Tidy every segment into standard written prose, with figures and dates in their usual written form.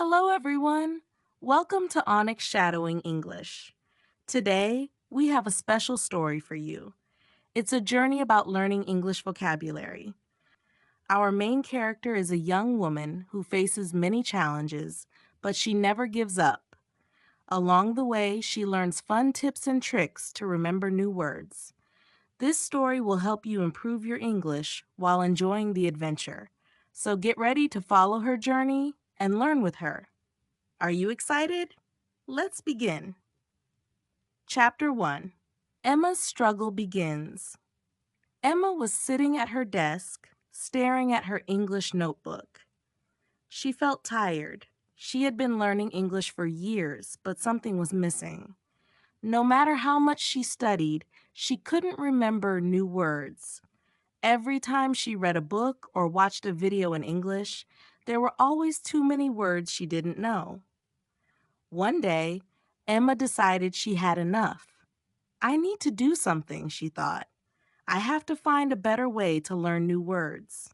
Hello, everyone. Welcome to Onyx Shadowing English. Today, we have a special story for you. It's a journey about learning English vocabulary. Our main character is a young woman who faces many challenges, but she never gives up. Along the way, she learns fun tips and tricks to remember new words. This story will help you improve your English while enjoying the adventure. So get ready to follow her journey and learn with her. Are you excited? Let's begin. Chapter 1. Emma's struggle begins. Emma was sitting at her desk, staring at her English notebook. She felt tired. She had been learning English for years, but something was missing. No matter how much she studied, she couldn't remember new words. Every time she read a book or watched a video in English, there were always too many words she didn't know. One day, Emma decided she had enough. I need to do something, she thought. I have to find a better way to learn new words.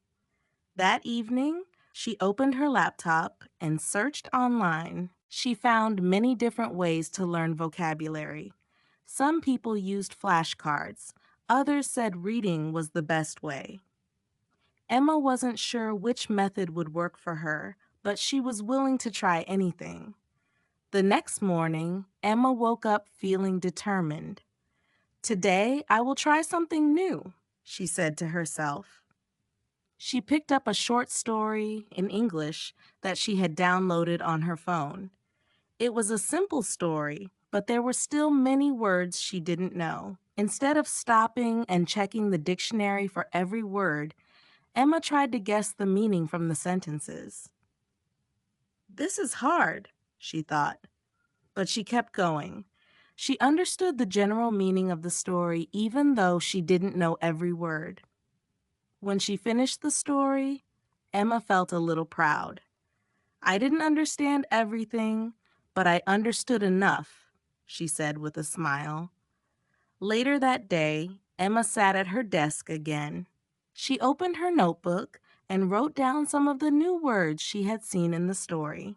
That evening, she opened her laptop and searched online. She found many different ways to learn vocabulary. Some people used flashcards. Others said reading was the best way. Emma wasn't sure which method would work for her, but she was willing to try anything. The next morning, Emma woke up feeling determined. Today, I will try something new, she said to herself. She picked up a short story in English that she had downloaded on her phone. It was a simple story, but there were still many words she didn't know. Instead of stopping and checking the dictionary for every word, Emma tried to guess the meaning from the sentences. This is hard, she thought. But she kept going. She understood the general meaning of the story even though she didn't know every word. When she finished the story, Emma felt a little proud. I didn't understand everything, but I understood enough, she said with a smile. Later that day, Emma sat at her desk again. She opened her notebook and wrote down some of the new words she had seen in the story.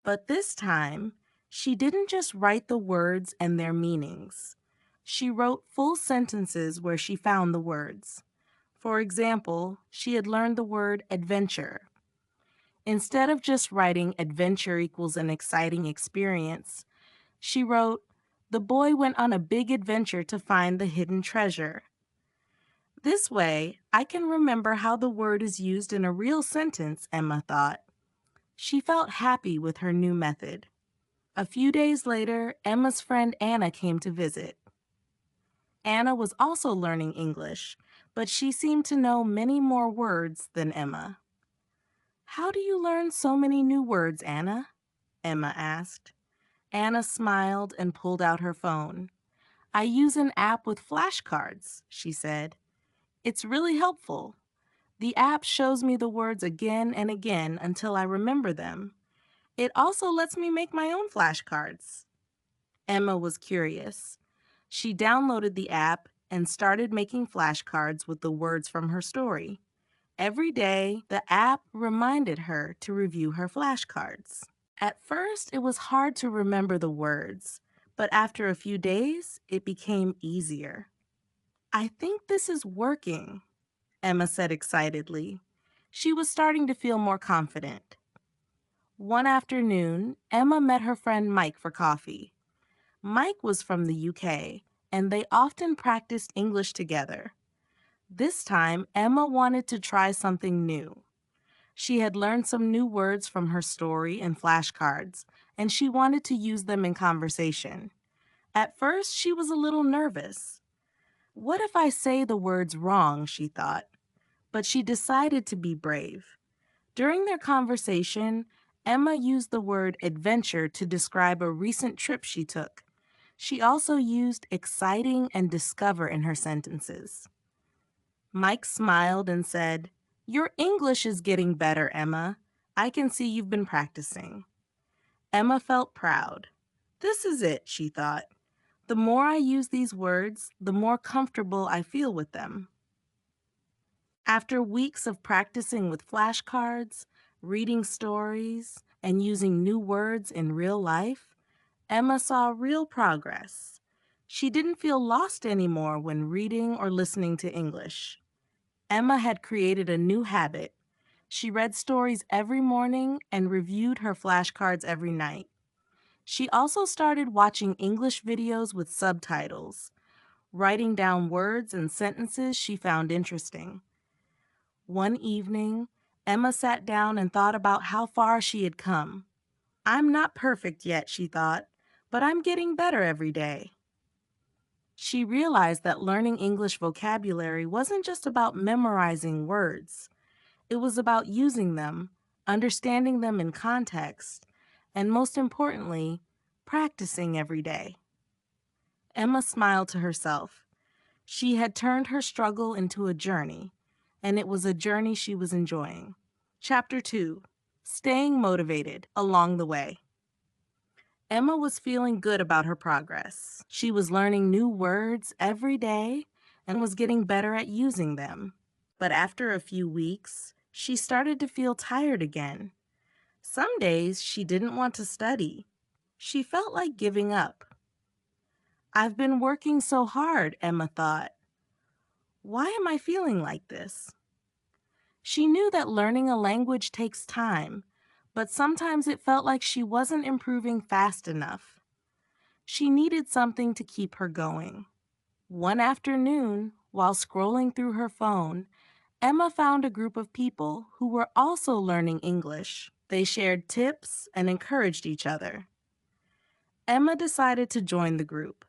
But this time, she didn't just write the words and their meanings. She wrote full sentences where she found the words. For example, she had learned the word adventure. Instead of just writing adventure equals an exciting experience, she wrote, the boy went on a big adventure to find the hidden treasure. This way, I can remember how the word is used in a real sentence, Emma thought. She felt happy with her new method. A few days later, Emma's friend Anna came to visit. Anna was also learning English, but she seemed to know many more words than Emma. How do you learn so many new words, Anna? Emma asked. Anna smiled and pulled out her phone. I use an app with flashcards, she said. It's really helpful. The app shows me the words again and again until I remember them. It also lets me make my own flashcards. Emma was curious. She downloaded the app and started making flashcards with the words from her story. Every day, the app reminded her to review her flashcards. At first, it was hard to remember the words, but after a few days, it became easier. I think this is working, Emma said excitedly. She was starting to feel more confident. One afternoon, Emma met her friend Mike for coffee. Mike was from the UK, and they often practiced English together. This time, Emma wanted to try something new. She had learned some new words from her story and flashcards, and she wanted to use them in conversation. At first, she was a little nervous. What if I say the words wrong, she thought. But she decided to be brave. During their conversation, Emma used the word adventure to describe a recent trip she took. She also used exciting and discover in her sentences. Mike smiled and said, Your English is getting better, Emma. I can see you've been practicing. Emma felt proud. This is it, she thought. The more I use these words, the more comfortable I feel with them. After weeks of practicing with flashcards, reading stories, and using new words in real life, Emma saw real progress. She didn't feel lost anymore when reading or listening to English. Emma had created a new habit. She read stories every morning and reviewed her flashcards every night. She also started watching English videos with subtitles, writing down words and sentences she found interesting. One evening, Emma sat down and thought about how far she had come. I'm not perfect yet, she thought, but I'm getting better every day. She realized that learning English vocabulary wasn't just about memorizing words. It was about using them, understanding them in context, and most importantly, practicing every day. Emma smiled to herself. She had turned her struggle into a journey, and it was a journey she was enjoying. Chapter 2: Staying Motivated Along the Way. Emma was feeling good about her progress. She was learning new words every day and was getting better at using them. But after a few weeks, she started to feel tired again. Some days she didn't want to study. She felt like giving up. I've been working so hard, Emma thought. Why am I feeling like this? She knew that learning a language takes time, but sometimes it felt like she wasn't improving fast enough. She needed something to keep her going. One afternoon, while scrolling through her phone, Emma found a group of people who were also learning English. They shared tips and encouraged each other. Emma decided to join the group.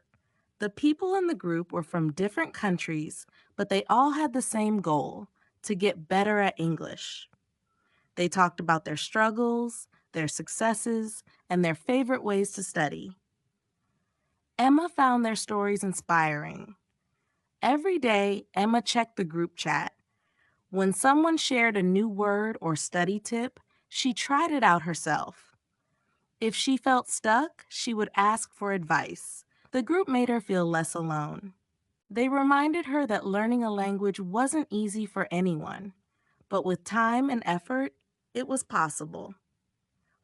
The people in the group were from different countries, but they all had the same goal: to get better at English. They talked about their struggles, their successes, and their favorite ways to study. Emma found their stories inspiring. Every day, Emma checked the group chat. When someone shared a new word or study tip, she tried it out herself. If she felt stuck, she would ask for advice. The group made her feel less alone. They reminded her that learning a language wasn't easy for anyone, but with time and effort, it was possible.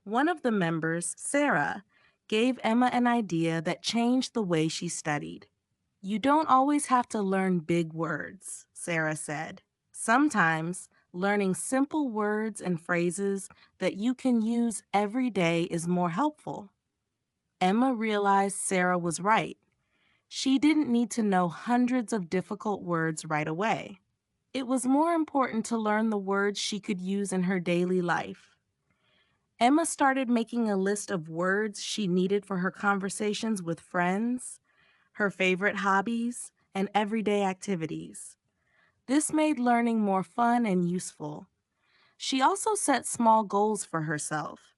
One of the members, Sarah, gave Emma an idea that changed the way she studied. You don't always have to learn big words, Sarah said. Sometimes learning simple words and phrases that you can use every day is more helpful. Emma realized Sarah was right. She didn't need to know hundreds of difficult words right away. It was more important to learn the words she could use in her daily life. Emma started making a list of words she needed for her conversations with friends, her favorite hobbies, and everyday activities. This made learning more fun and useful. She also set small goals for herself.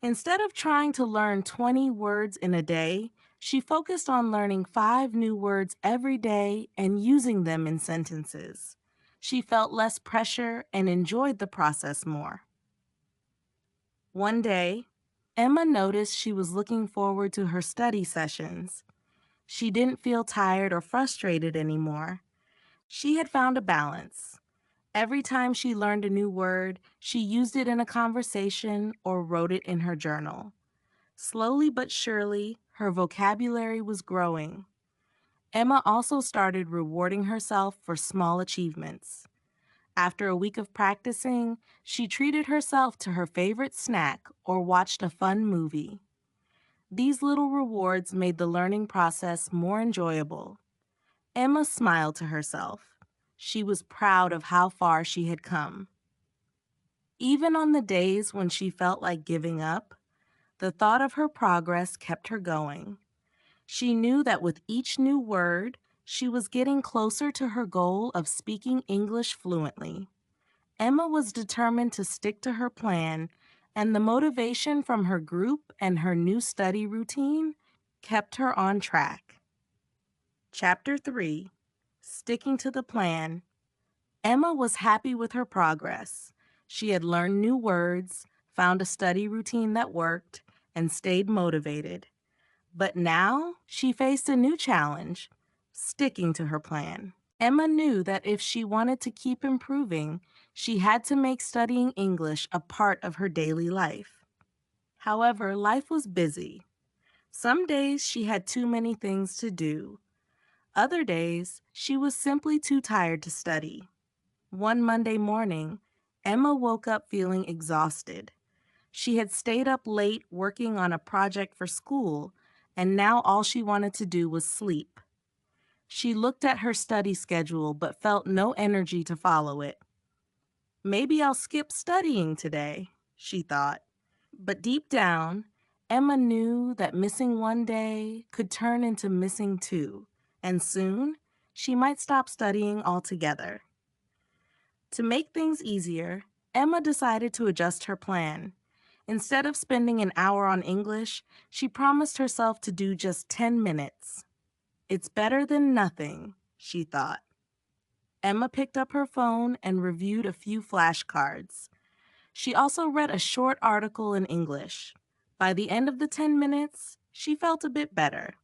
Instead of trying to learn 20 words in a day, she focused on learning 5 new words every day and using them in sentences. She felt less pressure and enjoyed the process more. One day, Emma noticed she was looking forward to her study sessions. She didn't feel tired or frustrated anymore. She had found a balance. Every time she learned a new word, she used it in a conversation or wrote it in her journal. Slowly but surely, her vocabulary was growing. Emma also started rewarding herself for small achievements. After a week of practicing, she treated herself to her favorite snack or watched a fun movie. These little rewards made the learning process more enjoyable. Emma smiled to herself. She was proud of how far she had come. Even on the days when she felt like giving up, the thought of her progress kept her going. She knew that with each new word, she was getting closer to her goal of speaking English fluently. Emma was determined to stick to her plan, and the motivation from her group and her new study routine kept her on track. Chapter 3: Sticking to the Plan. Emma was happy with her progress. She had learned new words, found a study routine that worked, and stayed motivated. But now she faced a new challenge: sticking to her plan. Emma knew that if she wanted to keep improving, she had to make studying English a part of her daily life. However, life was busy. Some days she had too many things to do. Other days, she was simply too tired to study. One Monday morning, Emma woke up feeling exhausted. She had stayed up late working on a project for school, and now all she wanted to do was sleep. She looked at her study schedule but felt no energy to follow it. Maybe I'll skip studying today, she thought. But deep down, Emma knew that missing one day could turn into missing two, and soon she might stop studying altogether. To make things easier, Emma decided to adjust her plan. Instead of spending an hour on English, she promised herself to do just 10 minutes. It's better than nothing, she thought. Emma picked up her phone and reviewed a few flashcards. She also read a short article in English. By the end of the 10 minutes, she felt a bit better.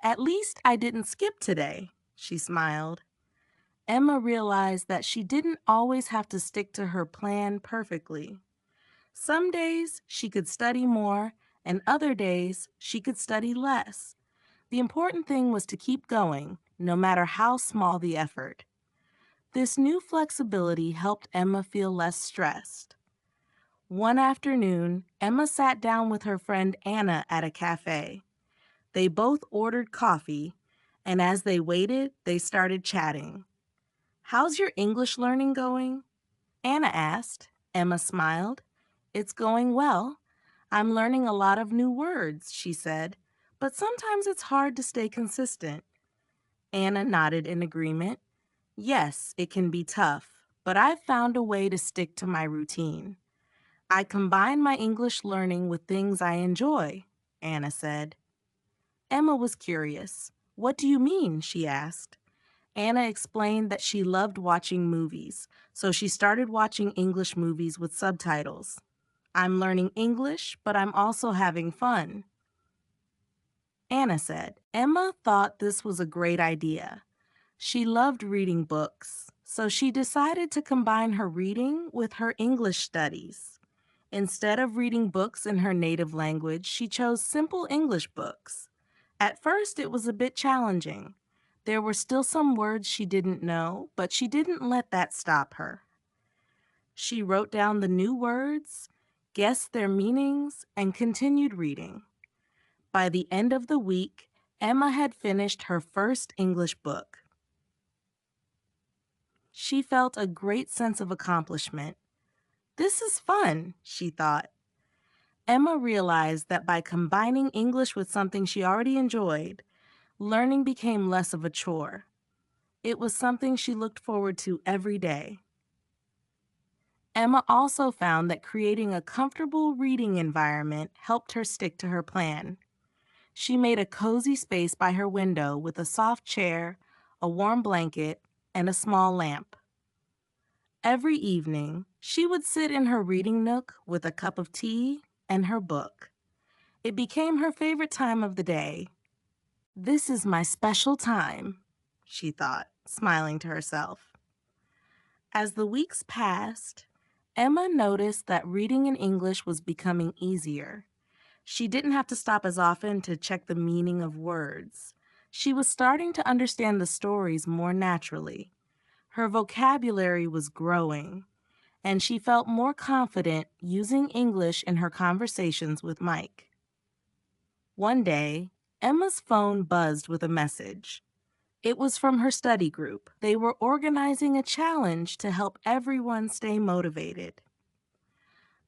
At least I didn't skip today, she smiled. Emma realized that she didn't always have to stick to her plan perfectly. Some days she could study more, and other days she could study less. The important thing was to keep going, no matter how small the effort. This new flexibility helped Emma feel less stressed. One afternoon, Emma sat down with her friend Anna at a cafe. They both ordered coffee, and as they waited, they started chatting. "How's your English learning going?" Anna asked. Emma smiled. "It's going well. I'm learning a lot of new words," she said, "but sometimes it's hard to stay consistent." Anna nodded in agreement. "Yes, it can be tough, but I've found a way to stick to my routine. I combine my English learning with things I enjoy," Anna said. Emma was curious. "What do you mean?" she asked. Anna explained that she loved watching movies, so she started watching English movies with subtitles. "I'm learning English, but I'm also having fun," Anna said. Emma thought this was a great idea. She loved reading books, so she decided to combine her reading with her English studies. Instead of reading books in her native language, she chose simple English books. At first, it was a bit challenging. There were still some words she didn't know, but she didn't let that stop her. She wrote down the new words, guessed their meanings, and continued reading. By the end of the week, Emma had finished her first English book. She felt a great sense of accomplishment. "This is fun," she thought. Emma realized that by combining English with something she already enjoyed, learning became less of a chore. It was something she looked forward to every day. Emma also found that creating a comfortable reading environment helped her stick to her plan. She made a cozy space by her window with a soft chair, a warm blanket, and a small lamp. Every evening, she would sit in her reading nook with a cup of tea and her book. It became her favorite time of the day. "This is my special time," she thought, smiling to herself. As the weeks passed, Emma noticed that reading in English was becoming easier. She didn't have to stop as often to check the meaning of words. She was starting to understand the stories more naturally. Her vocabulary was growing, and she felt more confident using English in her conversations with Mike. One day, Emma's phone buzzed with a message. It was from her study group. They were organizing a challenge to help everyone stay motivated.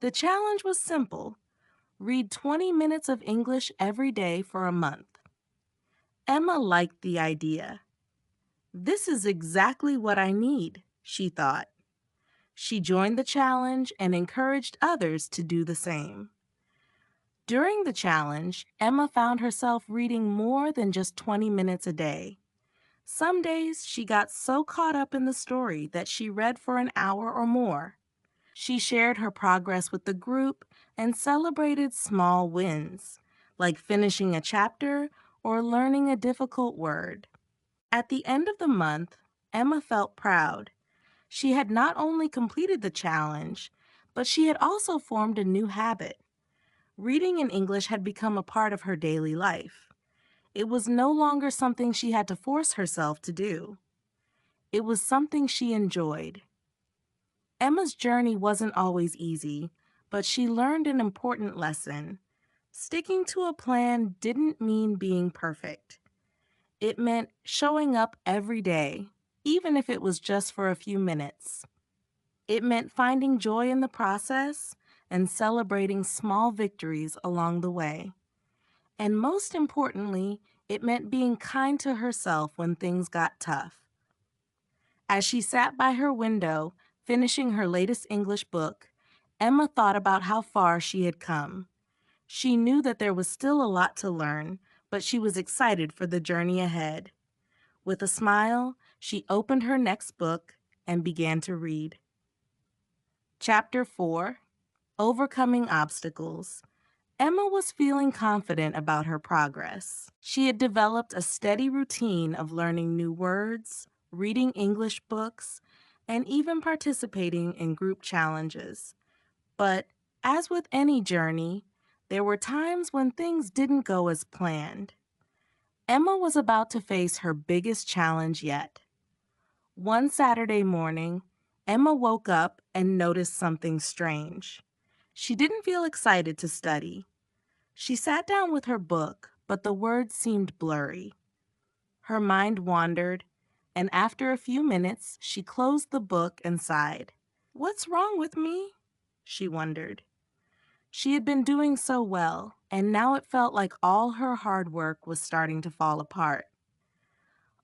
The challenge was simple: read 20 minutes of English every day for a month. Emma liked the idea. "This is exactly what I need," she thought. She joined the challenge and encouraged others to do the same. During the challenge, Emma found herself reading more than just 20 minutes a day. Some days she got so caught up in the story that she read for an hour or more. She shared her progress with the group and celebrated small wins, like finishing a chapter or learning a difficult word. At the end of the month, Emma felt proud. She had not only completed the challenge, but she had also formed a new habit. Reading in English had become a part of her daily life. It was no longer something she had to force herself to do. It was something she enjoyed. Emma's journey wasn't always easy, but she learned an important lesson. Sticking to a plan didn't mean being perfect. It meant showing up every day, even if it was just for a few minutes. It meant finding joy in the process and celebrating small victories along the way. And most importantly, it meant being kind to herself when things got tough. As she sat by her window, finishing her latest English book, Emma thought about how far she had come. She knew that there was still a lot to learn, but she was excited for the journey ahead. With a smile, she opened her next book and began to read. Chapter 4: Overcoming Obstacles. Emma was feeling confident about her progress. She had developed a steady routine of learning new words, reading English books, and even participating in group challenges. But as with any journey, there were times when things didn't go as planned. Emma was about to face her biggest challenge yet. One Saturday morning, Emma woke up and noticed something strange. She didn't feel excited to study. She sat down with her book, but the words seemed blurry. Her mind wandered, and after a few minutes, she closed the book and sighed. "What's wrong with me?" she wondered. She had been doing so well, and now it felt like all her hard work was starting to fall apart.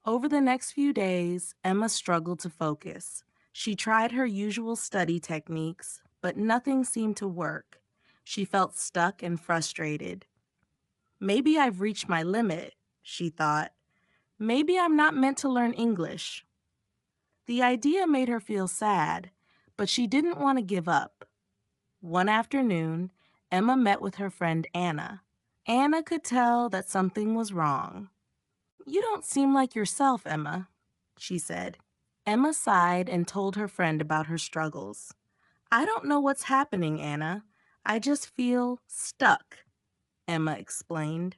Over the next few days, Emma struggled to focus. She tried her usual study techniques, but nothing seemed to work. She felt stuck and frustrated. "Maybe I've reached my limit," she thought. "Maybe I'm not meant to learn English." The idea made her feel sad, but she didn't want to give up. One afternoon, Emma met with her friend Anna. Anna could tell that something was wrong. "You don't seem like yourself, Emma," she said. Emma sighed and told her friend about her struggles. "I don't know what's happening, Anna. I just feel stuck," Emma explained.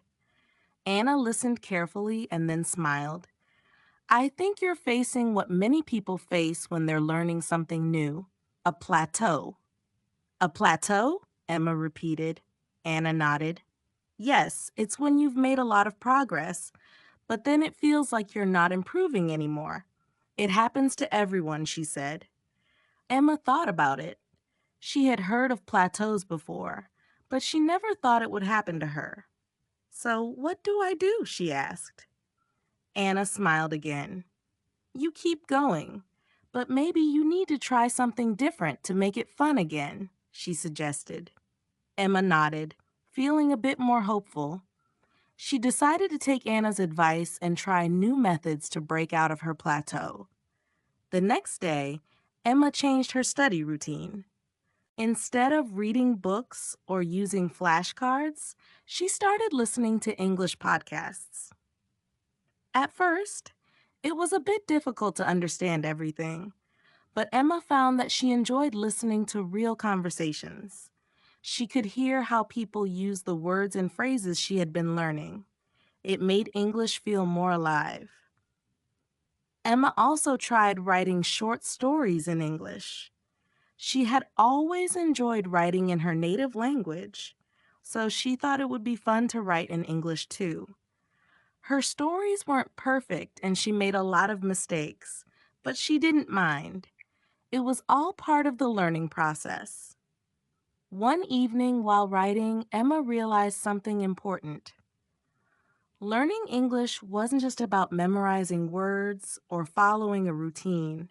Anna listened carefully and then smiled. "I think you're facing what many people face when they're learning something new, a plateau." "A plateau?" Emma repeated. Anna nodded. "Yes, it's when you've made a lot of progress, but then it feels like you're not improving anymore. It happens to everyone," she said. Emma thought about it. She had heard of plateaus before, but she never thought it would happen to her. "So what do I do?" she asked. Anna smiled again. "You keep going, but maybe you need to try something different to make it fun again," she suggested. Emma nodded, feeling a bit more hopeful. She decided to take Anna's advice and try new methods to break out of her plateau. The next day, Emma changed her study routine. Instead of reading books or using flashcards, she started listening to English podcasts. At first, it was a bit difficult to understand everything, but Emma found that she enjoyed listening to real conversations. She could hear how people used the words and phrases she had been learning. It made English feel more alive. Emma also tried writing short stories in English. She had always enjoyed writing in her native language, so she thought it would be fun to write in English too. Her stories weren't perfect and she made a lot of mistakes, but she didn't mind. It was all part of the learning process. One evening while writing, Emma realized something important. Learning English wasn't just about memorizing words or following a routine.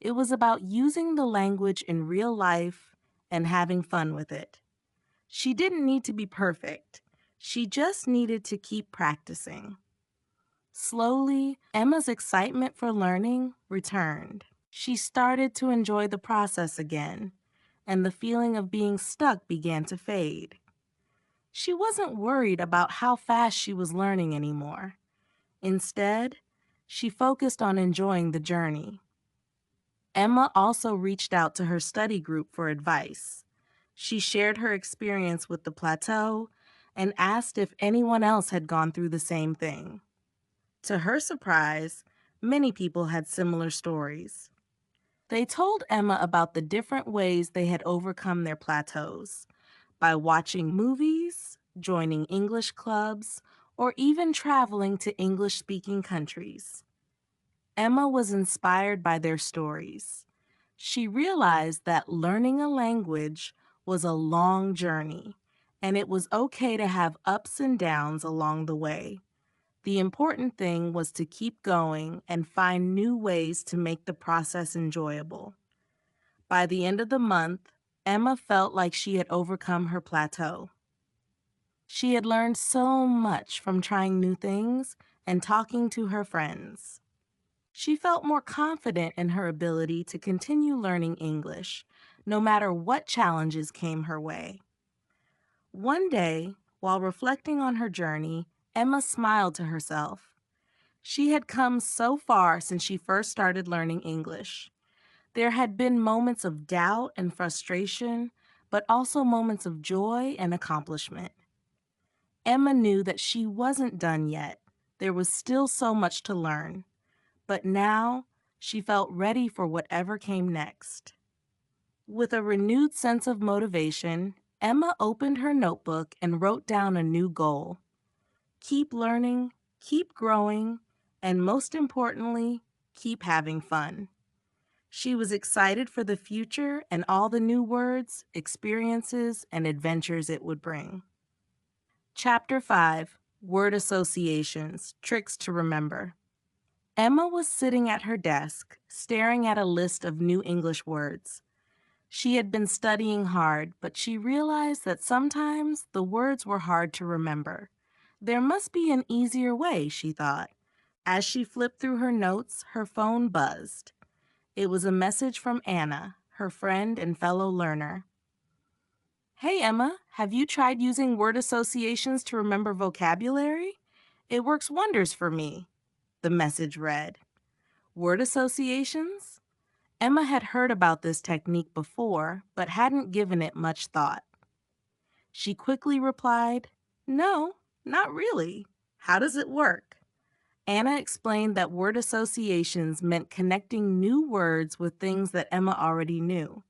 It was about using the language in real life and having fun with it. She didn't need to be perfect. She just needed to keep practicing. Slowly, Emma's excitement for learning returned. She started to enjoy the process again, and the feeling of being stuck began to fade. She wasn't worried about how fast she was learning anymore. Instead, she focused on enjoying the journey. Emma also reached out to her study group for advice. She shared her experience with the plateau and asked if anyone else had gone through the same thing. To her surprise, many people had similar stories. They told Emma about the different ways they had overcome their plateaus by watching movies, joining English clubs, or even traveling to English speaking countries. Emma was inspired by their stories. She realized that learning a language was a long journey, and it was okay to have ups and downs along the way. The important thing was to keep going and find new ways to make the process enjoyable. By the end of the month, Emma felt like she had overcome her plateau. She had learned so much from trying new things and talking to her friends. She felt more confident in her ability to continue learning English, no matter what challenges came her way. One day, while reflecting on her journey, Emma smiled to herself. She had come so far since she first started learning English. There had been moments of doubt and frustration, but also moments of joy and accomplishment. Emma knew that she wasn't done yet. There was still so much to learn. But now she felt ready for whatever came next. With a renewed sense of motivation, Emma opened her notebook and wrote down a new goal. Keep learning, keep growing, and most importantly, keep having fun. She was excited for the future and all the new words, experiences, and adventures it would bring. Chapter 5: Word Associations, Tricks to Remember. Emma was sitting at her desk, staring at a list of new English words. She had been studying hard, but she realized that sometimes the words were hard to remember. There must be an easier way, she thought. As she flipped through her notes, her phone buzzed. It was a message from Anna, her friend and fellow learner. "Hey Emma, have you tried using word associations to remember vocabulary? It works wonders for me," the message read. Word associations? Emma had heard about this technique before, but hadn't given it much thought. She quickly replied, "No, not really. How does it work?" Anna explained that word associations meant connecting new words with things that Emma already knew.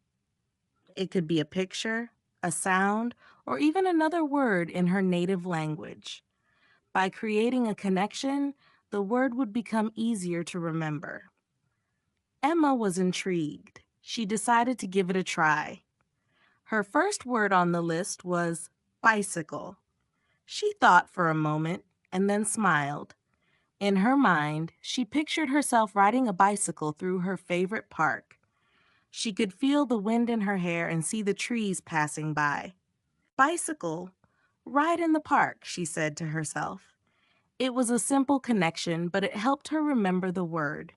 It could be a picture, a sound, or even another word in her native language. By creating a connection, the word would become easier to remember. Emma was intrigued. She decided to give it a try. Her first word on the list was bicycle. She thought for a moment and then smiled. In her mind, she pictured herself riding a bicycle through her favorite park. She could feel the wind in her hair and see the trees passing by. Bicycle, ride in the park, she said to herself. It was a simple connection, but it helped her remember the word.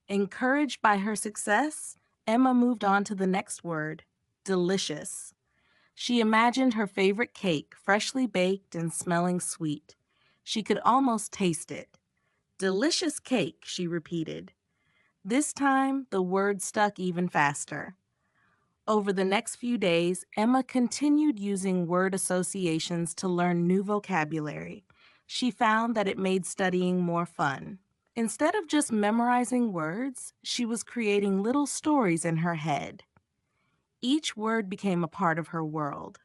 Encouraged by her success, Emma moved on to the next word, delicious. She imagined her favorite cake, freshly baked and smelling sweet. She could almost taste it. Delicious cake, she repeated. This time, the word stuck even faster. Over the next few days, Emma continued using word associations to learn new vocabulary. She found that it made studying more fun. Instead of just memorizing words, she was creating little stories in her head. Each word became a part of her world.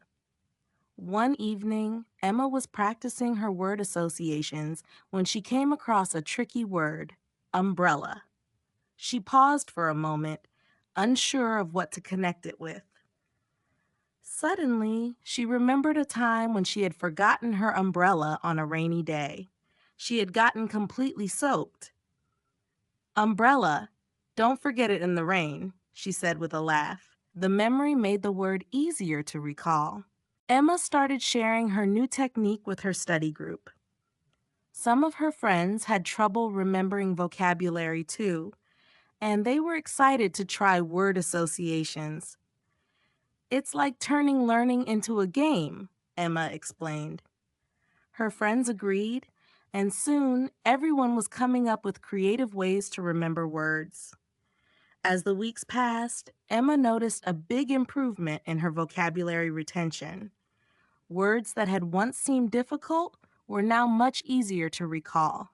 One evening, Emma was practicing her word associations when she came across a tricky word, umbrella. She paused for a moment, unsure of what to connect it with. Suddenly, she remembered a time when she had forgotten her umbrella on a rainy day. She had gotten completely soaked. "Umbrella, don't forget it in the rain," she said with a laugh. The memory made the word easier to recall. Emma started sharing her new technique with her study group. Some of her friends had trouble remembering vocabulary too, and they were excited to try word associations. "It's like turning learning into a game," Emma explained. Her friends agreed, and soon everyone was coming up with creative ways to remember words. As the weeks passed, Emma noticed a big improvement in her vocabulary retention. Words that had once seemed difficult were now much easier to recall.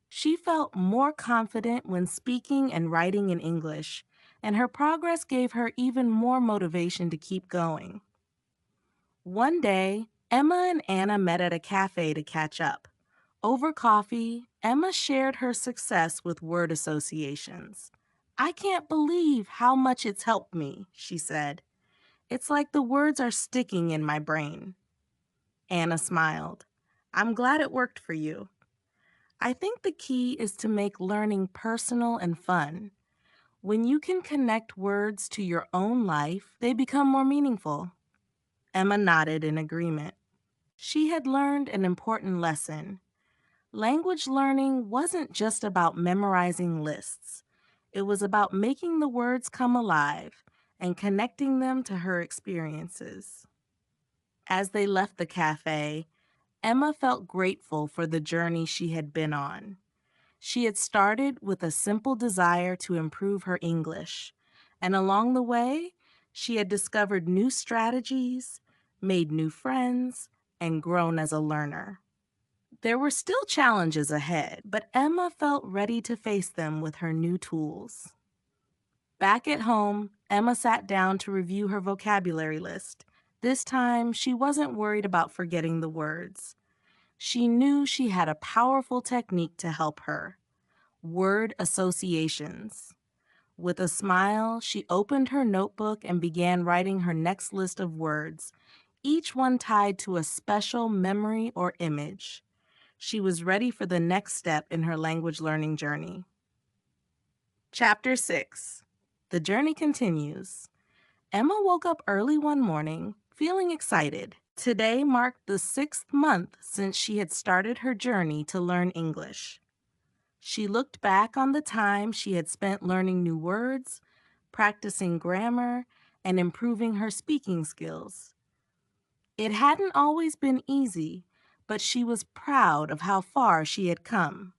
She felt more confident when speaking and writing in English, and her progress gave her even more motivation to keep going. One day, Emma and Anna met at a cafe to catch up. Over coffee, Emma shared her success with word associations. "I can't believe how much it's helped me," she said. "It's like the words are sticking in my brain." Anna smiled. "I'm glad it worked for you. I think the key is to make learning personal and fun. When you can connect words to your own life, they become more meaningful." Emma nodded in agreement. She had learned an important lesson. Language learning wasn't just about memorizing lists. It was about making the words come alive and connecting them to her experiences. As they left the cafe, Emma felt grateful for the journey she had been on. She had started with a simple desire to improve her English, and along the way, she had discovered new strategies, made new friends, and grown as a learner. There were still challenges ahead, but Emma felt ready to face them with her new tools. Back at home, Emma sat down to review her vocabulary list. This time, she wasn't worried about forgetting the words. She knew she had a powerful technique to help her: word associations. With a smile, she opened her notebook and began writing her next list of words, each one tied to a special memory or image. She was ready for the next step in her language learning journey. Chapter 6. The journey continues. Emma woke up early one morning, feeling excited. Today marked the 6th month since she had started her journey to learn English. She looked back on the time she had spent learning new words, practicing grammar, and improving her speaking skills. It hadn't always been easy, but she was proud of how far she had come.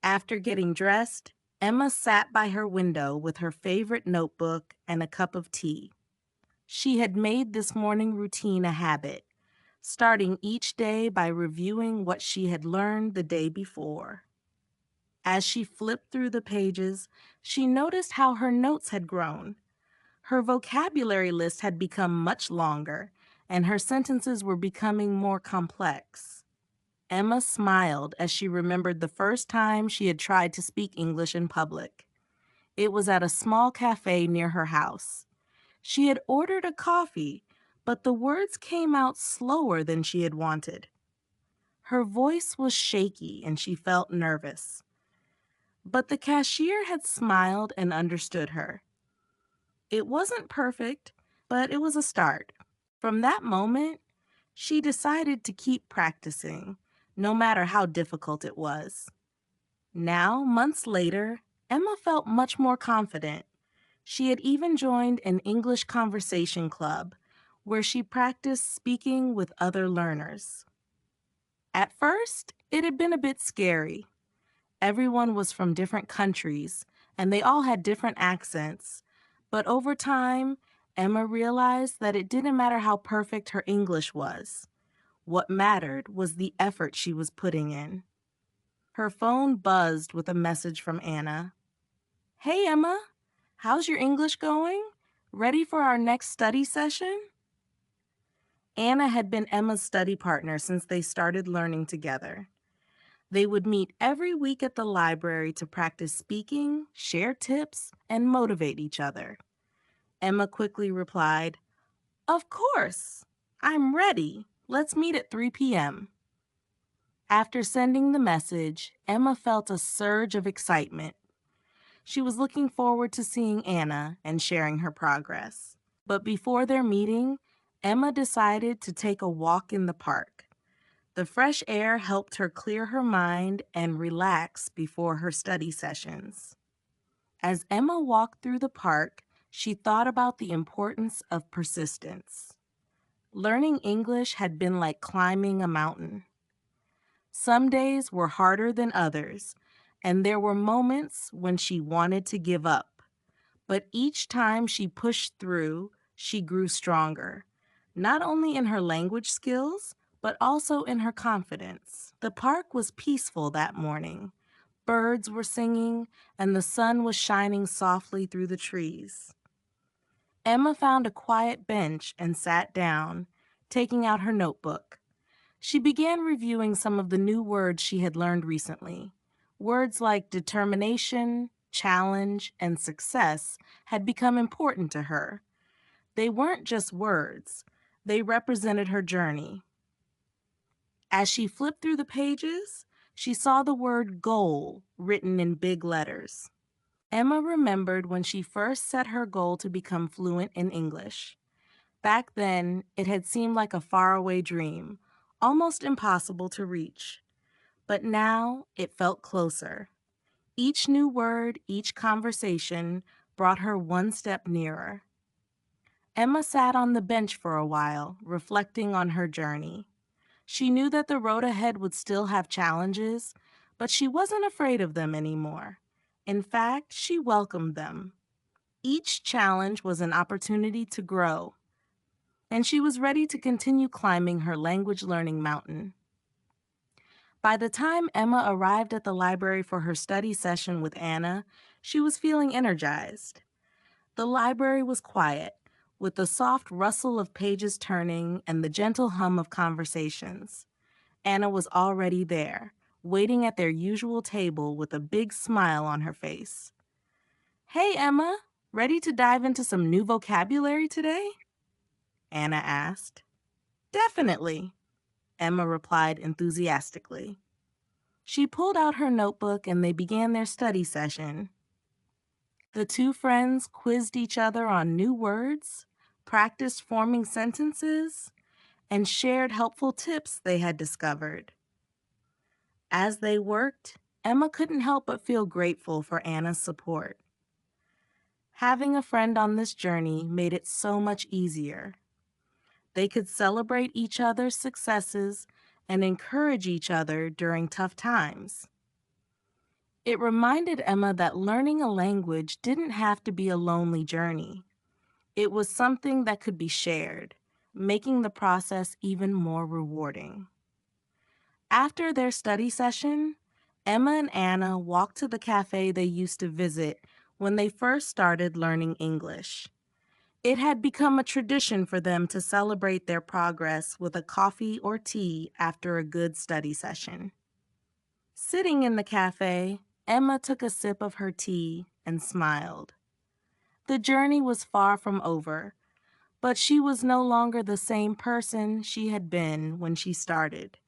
After getting dressed, Emma sat by her window with her favorite notebook and a cup of tea. She had made this morning routine a habit, starting each day by reviewing what she had learned the day before. As she flipped through the pages, she noticed how her notes had grown. Her vocabulary list had become much longer, and her sentences were becoming more complex. Emma smiled as she remembered the first time she had tried to speak English in public. It was at a small cafe near her house. She had ordered a coffee, but the words came out slower than she had wanted. Her voice was shaky and she felt nervous. But the cashier had smiled and understood her. It wasn't perfect, but it was a start. From that moment, she decided to keep practicing, no matter how difficult it was. Now, months later, Emma felt much more confident. She had even joined an English conversation club, where she practiced speaking with other learners. At first, it had been a bit scary. Everyone was from different countries, and they all had different accents. But over time, Emma realized that it didn't matter how perfect her English was. What mattered was the effort she was putting in. Her phone buzzed with a message from Anna. "Hey, Emma, how's your English going? Ready for our next study session?" Anna had been Emma's study partner since they started learning together. They would meet every week at the library to practice speaking, share tips, and motivate each other. Emma quickly replied, "Of course! I'm ready. Let's meet at 3 p.m. After sending the message, Emma felt a surge of excitement. She was looking forward to seeing Anna and sharing her progress. But before their meeting, Emma decided to take a walk in the park. The fresh air helped her clear her mind and relax before her study sessions. As Emma walked through the park, she thought about the importance of persistence. Learning English had been like climbing a mountain. Some days were harder than others, and there were moments when she wanted to give up. But each time she pushed through, she grew stronger, not only in her language skills, but also in her confidence. The park was peaceful that morning. Birds were singing, and the sun was shining softly through the trees. Emma found a quiet bench and sat down, taking out her notebook. She began reviewing some of the new words she had learned recently. Words like determination, challenge, and success had become important to her. They weren't just words, they represented her journey. As she flipped through the pages, she saw the word goal written in big letters. Emma remembered when she first set her goal to become fluent in English. Back then, it had seemed like a faraway dream, almost impossible to reach. But now it felt closer. Each new word, each conversation brought her one step nearer. Emma sat on the bench for a while, reflecting on her journey. She knew that the road ahead would still have challenges, but she wasn't afraid of them anymore. In fact, she welcomed them. Each challenge was an opportunity to grow, and she was ready to continue climbing her language learning mountain. By the time Emma arrived at the library for her study session with Anna, she was feeling energized. The library was quiet, with the soft rustle of pages turning and the gentle hum of conversations. Anna was already there, waiting at their usual table with a big smile on her face. "Hey, Emma, ready to dive into some new vocabulary today?" Anna asked. "Definitely," Emma replied enthusiastically. She pulled out her notebook and they began their study session. The two friends quizzed each other on new words, practiced forming sentences, and shared helpful tips they had discovered. As they worked, Emma couldn't help but feel grateful for Anna's support. Having a friend on this journey made it so much easier. They could celebrate each other's successes and encourage each other during tough times. It reminded Emma that learning a language didn't have to be a lonely journey. It was something that could be shared, making the process even more rewarding. After their study session, Emma and Anna walked to the cafe they used to visit when they first started learning English. It had become a tradition for them to celebrate their progress with a coffee or tea after a good study session. Sitting in the cafe, Emma took a sip of her tea and smiled. The journey was far from over, but she was no longer the same person she had been when she started.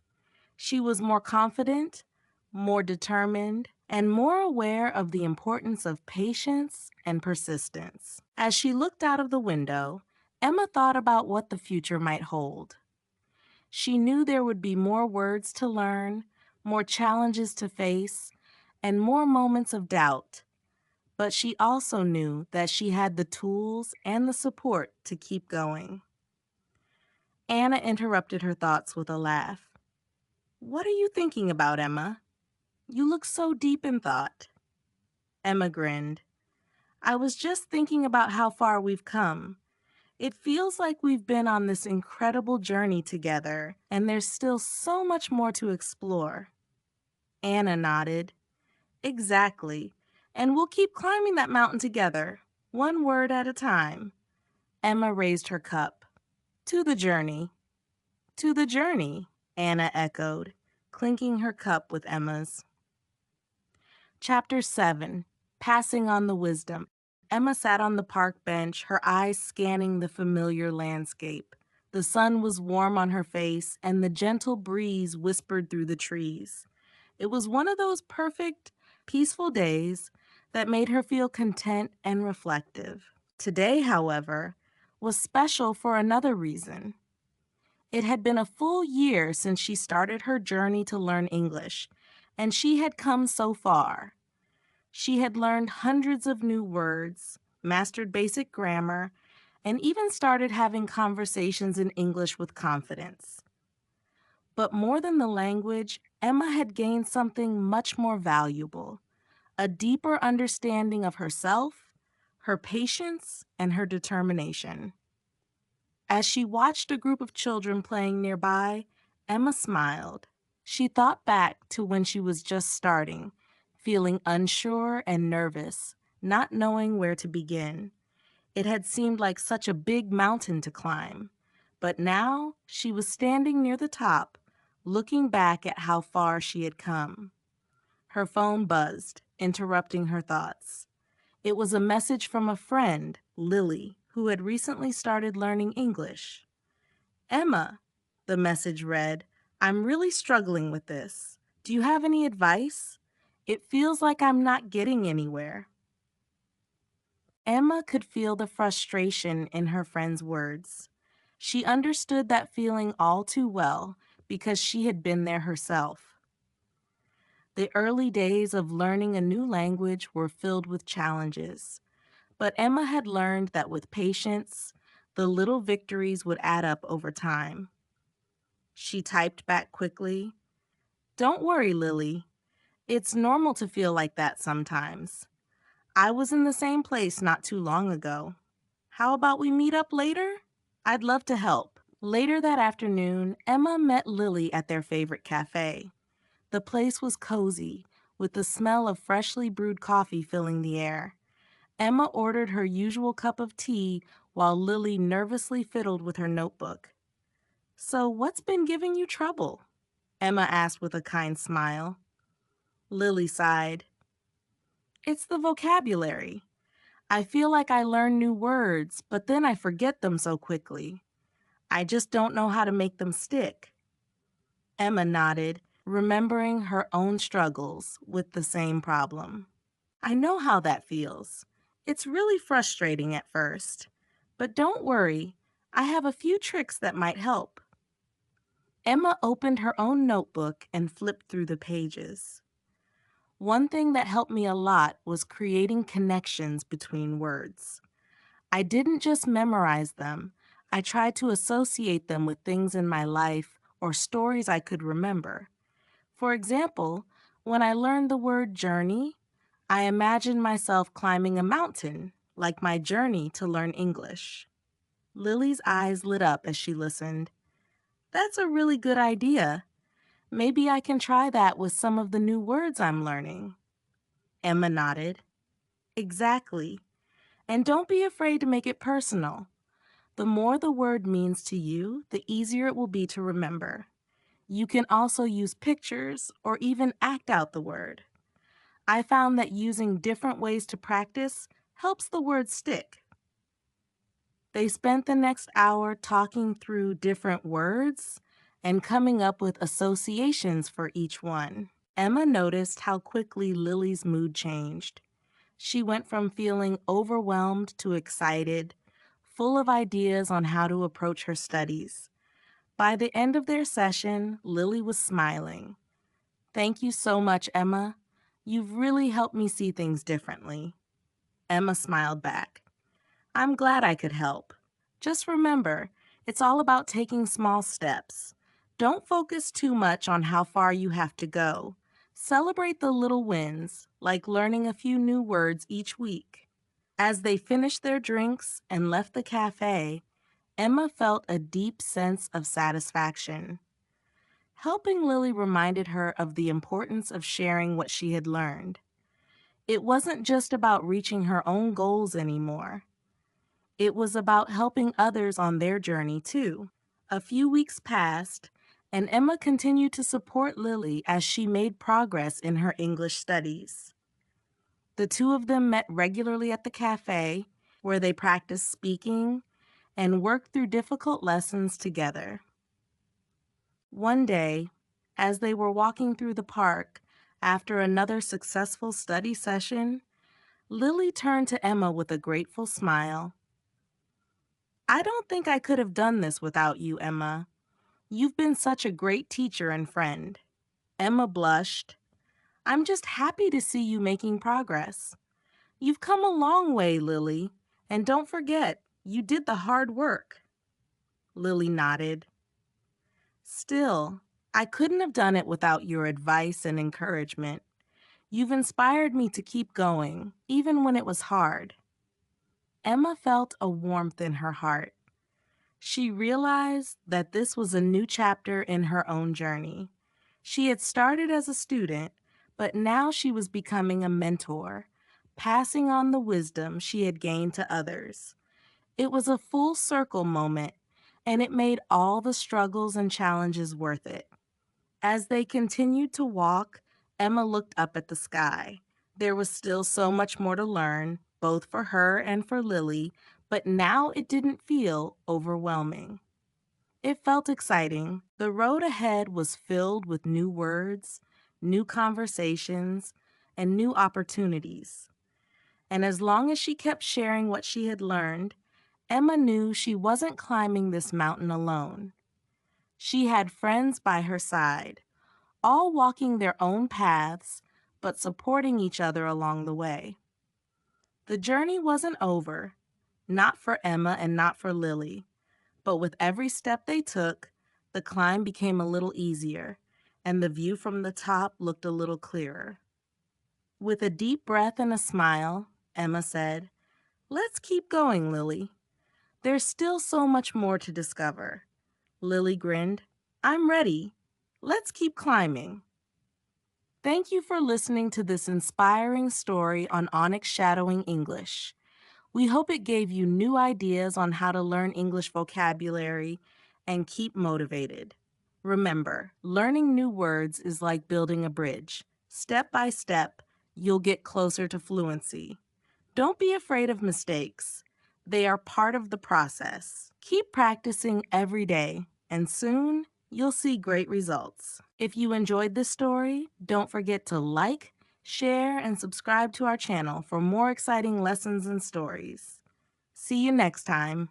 She was more confident, more determined, and more aware of the importance of patience and persistence. As she looked out of the window, Emma thought about what the future might hold. She knew there would be more words to learn, more challenges to face, and more moments of doubt. But she also knew that she had the tools and the support to keep going. Anna interrupted her thoughts with a laugh. "What are you thinking about, Emma? You look so deep in thought." Emma grinned. "I was just thinking about how far we've come. It feels like we've been on this incredible journey together, and there's still so much more to explore." Anna nodded. "Exactly. And we'll keep climbing that mountain together, one word at a time." Emma raised her cup. "To the journey." "To the journey," Anna echoed, clinking her cup with Emma's. Chapter 7. Passing on the Wisdom. Emma sat on the park bench, her eyes scanning the familiar landscape. The sun was warm on her face, and the gentle breeze whispered through the trees. It was one of those perfect, peaceful days that made her feel content and reflective. Today, however, was special for another reason. It had been a full year since she started her journey to learn English, and she had come so far. She had learned hundreds of new words, mastered basic grammar, and even started having conversations in English with confidence. But more than the language, Emma had gained something much more valuable, a deeper understanding of herself, her patience, and her determination. As she watched a group of children playing nearby, Emma smiled. She thought back to when she was just starting, feeling unsure and nervous, not knowing where to begin. It had seemed like such a big mountain to climb. But now she was standing near the top, looking back at how far she had come. Her phone buzzed, interrupting her thoughts. It was a message from a friend, Lily, who had recently started learning English. Emma, the message read, I'm really struggling with this. Do you have any advice? It feels like I'm not getting anywhere. Emma could feel the frustration in her friend's words. She understood that feeling all too well because she had been there herself. The early days of learning a new language were filled with challenges, but Emma had learned that with patience, the little victories would add up over time. She typed back quickly, Don't worry, Lily. It's normal to feel like that sometimes. I was in the same place not too long ago. How about we meet up later? I'd love to help. Later that afternoon, Emma met Lily at their favorite cafe. The place was cozy, with the smell of freshly brewed coffee filling the air. Emma ordered her usual cup of tea while Lily nervously fiddled with her notebook. So, what's been giving you trouble? Emma asked with a kind smile. Lily sighed. It's the vocabulary. I feel like I learn new words, but then I forget them so quickly. I just don't know how to make them stick. Emma nodded, remembering her own struggles with the same problem. I know how that feels. It's really frustrating at first. But don't worry, I have a few tricks that might help. Emma opened her own notebook and flipped through the pages. One thing that helped me a lot was creating connections between words. I didn't just memorize them, I tried to associate them with things in my life or stories I could remember. For example, when I learned the word journey, I imagined myself climbing a mountain, like my journey to learn English. Lily's eyes lit up as she listened. That's a really good idea. Maybe I can try that with some of the new words I'm learning. Emma nodded. Exactly. And don't be afraid to make it personal. The more the word means to you, the easier it will be to remember. You can also use pictures or even act out the word. I found that using different ways to practice helps the word stick. They spent the next hour talking through different words and coming up with associations for each one. Emma noticed how quickly Lily's mood changed. She went from feeling overwhelmed to excited, full of ideas on how to approach her studies. By the end of their session, Lily was smiling. Thank you so much, Emma. You've really helped me see things differently. Emma smiled back. I'm glad I could help. Just remember, it's all about taking small steps. Don't focus too much on how far you have to go. Celebrate the little wins, like learning a few new words each week. As they finished their drinks and left the cafe, Emma felt a deep sense of satisfaction. Helping Lily reminded her of the importance of sharing what she had learned. It wasn't just about reaching her own goals anymore. It was about helping others on their journey, too. A few weeks passed, and Emma continued to support Lily as she made progress in her English studies. The two of them met regularly at the cafe, where they practiced speaking and worked through difficult lessons together. One day, as they were walking through the park after another successful study session, Lily turned to Emma with a grateful smile. I don't think I could have done this without you, Emma. You've been such a great teacher and friend. Emma blushed. I'm just happy to see you making progress. You've come a long way, Lily, and don't forget, you did the hard work. Lily nodded. Still, I couldn't have done it without your advice and encouragement. You've inspired me to keep going, even when it was hard. Emma felt a warmth in her heart. She realized that this was a new chapter in her own journey. She had started as a student, but now she was becoming a mentor, passing on the wisdom she had gained to others. It was a full circle moment, and it made all the struggles and challenges worth it. As they continued to walk, Emma looked up at the sky. There was still so much more to learn, both for her and for Lily, but now it didn't feel overwhelming. It felt exciting. The road ahead was filled with new words, new conversations, and new opportunities. And as long as she kept sharing what she had learned, Emma knew she wasn't climbing this mountain alone. She had friends by her side, all walking their own paths, but supporting each other along the way. The journey wasn't over, not for Emma and not for Lily, but with every step they took, the climb became a little easier, and the view from the top looked a little clearer. With a deep breath and a smile, Emma said, "Let's keep going, Lily. There's still so much more to discover." Lily grinned, "I'm ready. Let's keep climbing." Thank you for listening to this inspiring story on Onyx Shadowing English. We hope it gave you new ideas on how to learn English vocabulary and keep motivated. Remember, learning new words is like building a bridge. Step by step, you'll get closer to fluency. Don't be afraid of mistakes. They are part of the process. Keep practicing every day, and soon you'll see great results. If you enjoyed this story, don't forget to like, share, and subscribe to our channel for more exciting lessons and stories. See you next time.